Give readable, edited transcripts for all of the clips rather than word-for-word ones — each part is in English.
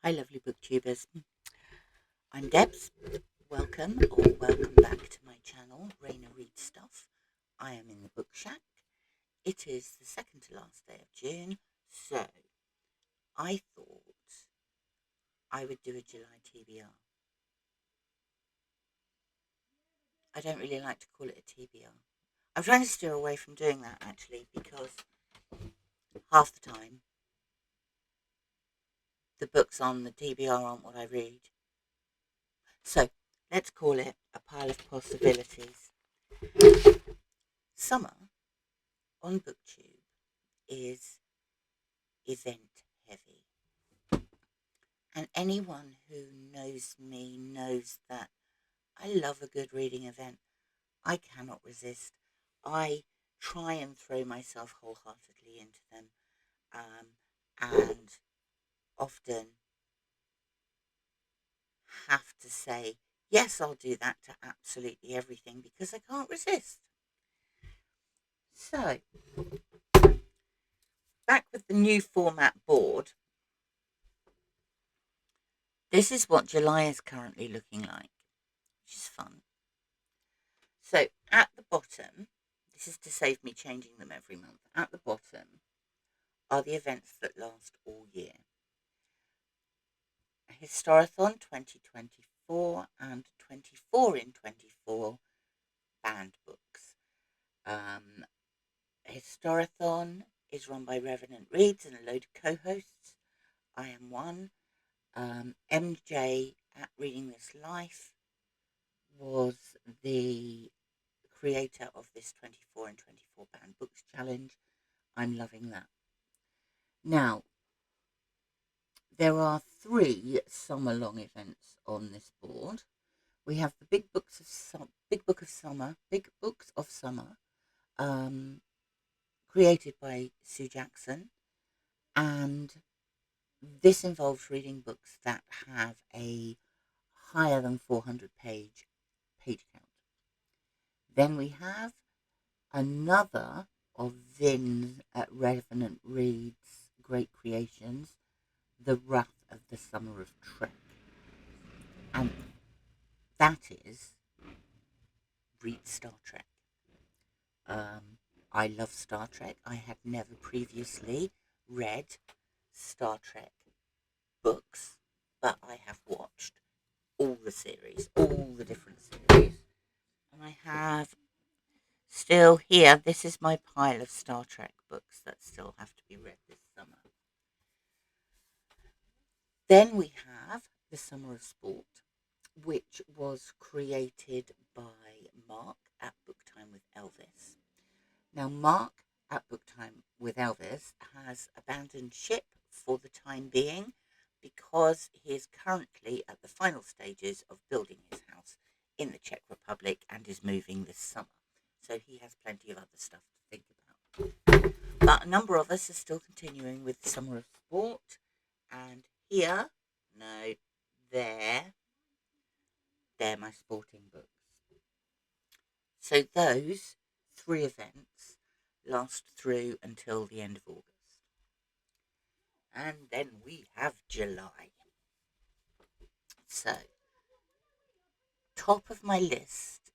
Hi, lovely booktubers. I'm Debs. Welcome back to my channel, Raina Read Stuff. I am in the book shack. It is the second to last day of June, so I thought I would do a July TBR. I don't really like to call it a TBR. I'm trying to steer away from doing that actually because half the time the books on the TBR aren't what I read. So let's call it a pile of possibilities. Summer on booktube is event heavy. And anyone who knows me knows that I love a good reading event. I cannot resist. I try and throw myself wholeheartedly into them, and often have to say, yes, I'll do that to absolutely everything because I can't resist. So, back with the new format board, this is what July is currently looking like, which is fun. So at the bottom, this is to save me changing them every month. At the bottom are the events that last all year. Historathon 2024 and 24 in 24 banned books. Historathon is run by Revenant Reads and a load of co-hosts. I am one. MJ at Reading This Life was the creator of this 24 and 24 banned books challenge. I'm loving that. Now, there are 3 summer long events on this board. We have the Big Books of Summer, created by Sue Jackson, and this involves reading books that have a higher than 400 page count. Then we have another of Vin's at Revenant Reads Great Creations, The Wrath of the Summer of Trek. And that is read Star Trek. I love Star Trek. I had never previously read Star Trek books, but I have watched all the series, all the different series. And I have still here, this is my pile of Star Trek books that still have to be read this summer. Then we have The Summer of Sport, which was created by Mark at Book Time with Elvis. Now, Mark at Book Time with Elvis has abandoned ship for the time being because he is currently at the final stages of building his house in the Czech Republic and is moving this summer. So he has plenty of other stuff to think about. But a number of us are still continuing with the Summer of Sport. And here, no, they're my sporting books. So those 3 events last through until the end of August. And then we have July. So, top of my list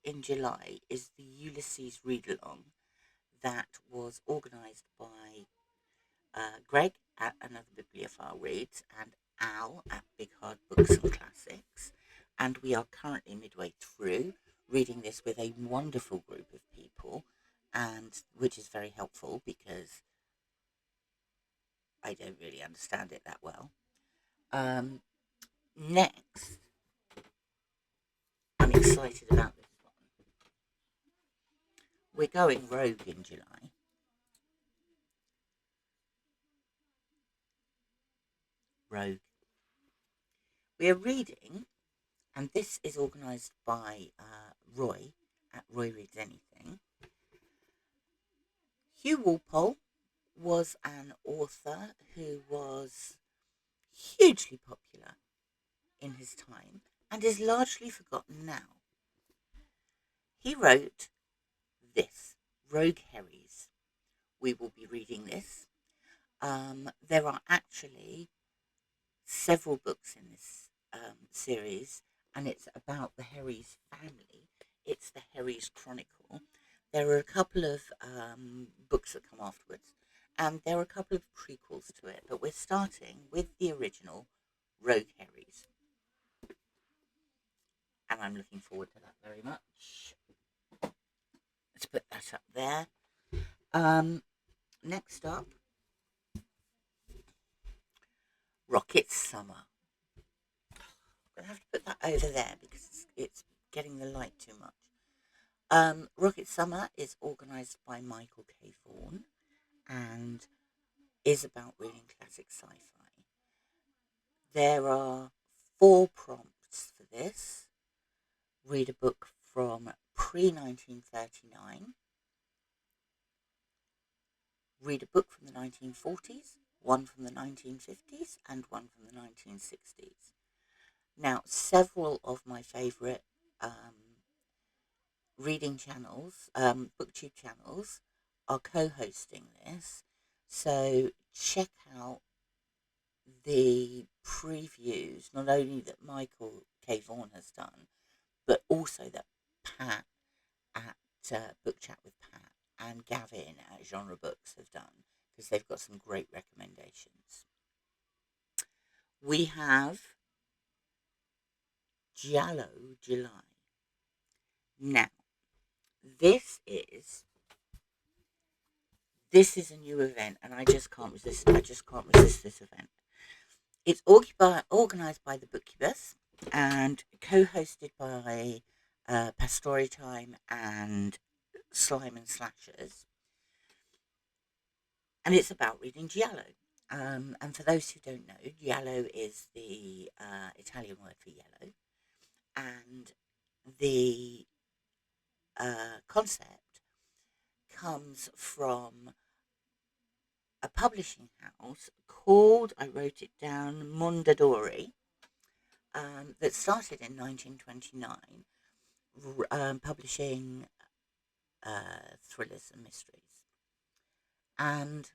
in July is the Ulysses read-along that was organised by Greg at Another Bibliophile Reads and Al at Big Hard Books and Classics. And we are currently midway through reading this with a wonderful group of people, and which is very helpful because I don't really understand it that well. Next, I'm excited about this one. We're going rogue in July. Rogue. We are reading, and this is organised by Roy at Roy Reads Anything. Hugh Walpole was an author who was hugely popular in his time and is largely forgotten now. He wrote this, Rogue Herries. We will be reading this. There are actually several books in this series, and it's about the Herries family. It's the Herries Chronicle. There are a couple of books that come afterwards, and there are a couple of prequels to it, but we're starting with the original Rogue Herries, and I'm looking forward to that very much. Let's put that up there. Next up, Rocket Summer. I'm going to have to put that over there because it's getting the light too much. Rocket Summer is organised by Michael K. Vaughan and is about reading classic sci-fi. There are 4 prompts for this. Read a book from pre-1939. Read a book from the 1940s, one from the 1950s, and one from the 1960s. Now, several of my favourite reading channels, booktube channels, are co-hosting this. So check out the previews, not only that Michael K. Vaughan has done, but also that Pat at Book Chat with Pat and Gavin at Genre Books have done, because they've got some great recommendations. We have Giallo July. Now, this is a new event, and I just can't resist. This event. It's organised by the Bookubus and co-hosted by Pastori Time and Slime and Slashers, and it's about reading Giallo. And for those who don't know, Giallo is the Italian word for yellow, and the concept comes from a publishing house called, I wrote it down, Mondadori, that started in 1929, publishing thrillers and mysteries. And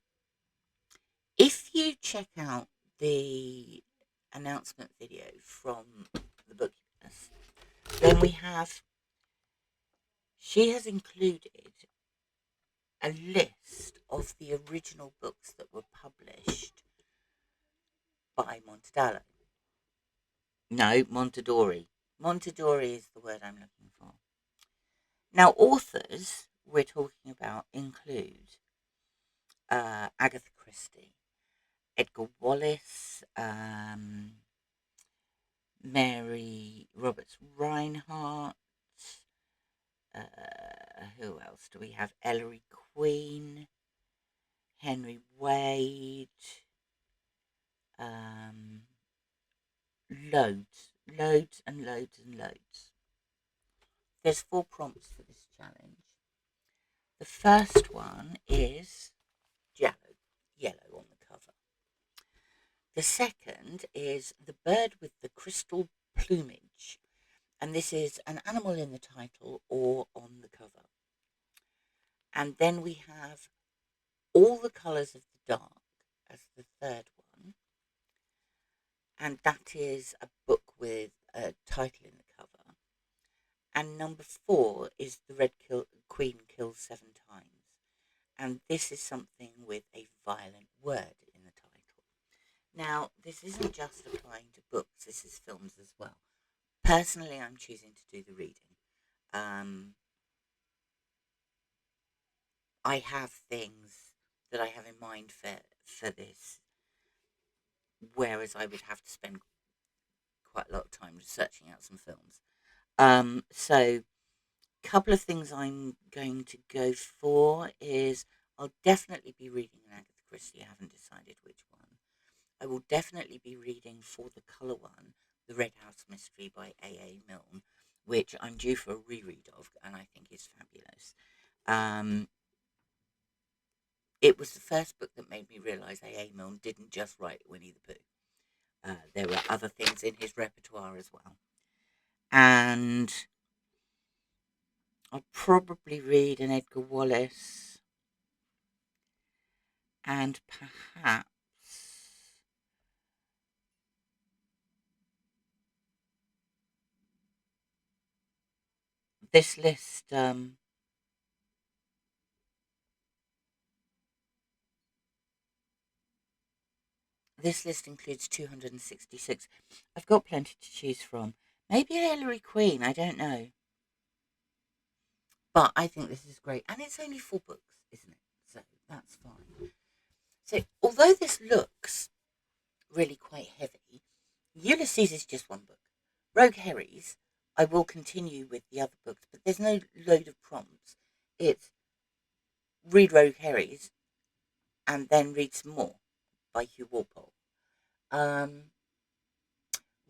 if you check out the announcement video from the Bookubus, then she has included a list of the original books that were published by Montadallo. No, Montadori. Montadori is the word I'm looking for. Now, authors we're talking about include Agatha Christie, Edgar Wallace, Mary Roberts Reinhardt, who else do we have? Ellery Queen, Henry Wade, loads and loads. There's 4 prompts for this challenge. The first one is Giallo, yellow on the cover. The second is the bird with the crystal plumage, and this is an animal in the title or on the cover. And then we have All the Colours of the Dark as the third one, and that is a book with a title in the cover. And number 4 is The Red Queen Kills 7 Times, and this is something with a violent word in the title. Now, this isn't just applying to books, this is films as well. Personally, I'm choosing to do the reading. I have things that I have in mind for this, whereas I would have to spend quite a lot of time searching out some films. So a couple of things I'm going to go for is I'll definitely be reading an Agatha Christie. I haven't decided which one. I will definitely be reading for the colour one, The Red House Mystery by A.A. Milne, which I'm due for a reread of, and I think is fabulous. It was the first book that made me realise A.A. Milne didn't just write Winnie the Pooh. There were other things in his repertoire as well. And I'll probably read an Edgar Wallace and perhaps this list includes 266. I've got plenty to choose from. Maybe Hillary Queen, I don't know. But I think this is great. And it's only 4 books, isn't it? So that's fine. So although this looks really quite heavy, Ulysses is just 1 book. Rogue Herries, I will continue with the other books, but there's no load of prompts. It's read Rogue Herries and then read some more by Hugh Walpole.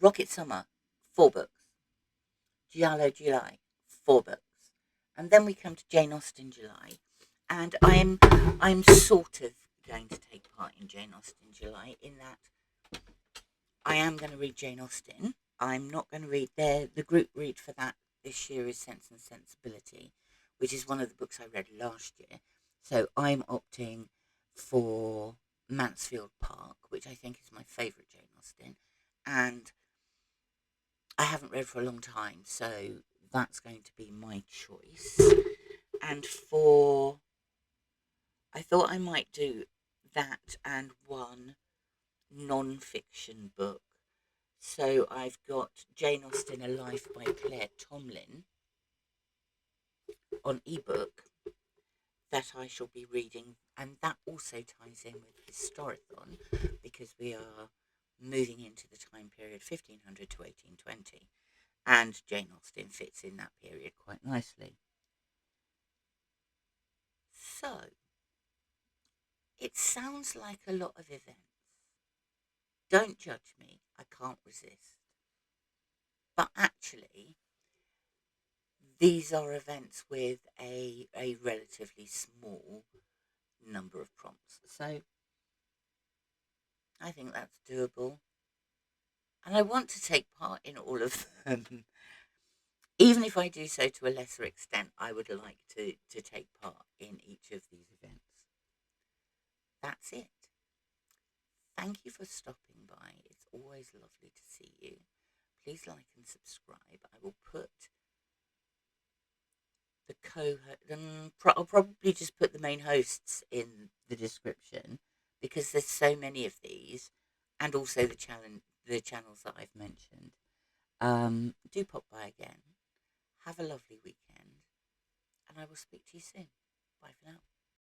Rocket Summer, 4 books. Giallo July, 4 books. And then we come to Jane Austen July. And I'm sort of going to take part in Jane Austen July in that I am going to read Jane Austen. I'm not going to read the group read for that this year is Sense and Sensibility, which is one of the books I read last year. So I'm opting for Mansfield Park, which I think is my favourite Jane Austen. And I haven't read for a long time, so that's going to be my choice. And I thought I might do that and one non-fiction book. So I've got Jane Austen, A Life by Claire Tomlin on ebook that I shall be reading, and that also ties in with Historathon because we are moving into the time period 1500 to 1820, and Jane Austen fits in that period quite nicely. So it sounds like a lot of events. Don't judge me, I can't resist. But actually, these are events with a relatively small number of prompts. So I think that's doable. And I want to take part in all of them. Even if I do so to a lesser extent, I would like to take part in each of these events. That's it. Thank you for stopping by. It's always lovely to see you. Please like and subscribe. I will put the I'll probably just put the main hosts in the description because there's so many of these, and also the channels that I've mentioned. Do pop by again. Have a lovely weekend, and I will speak to you soon. Bye for now.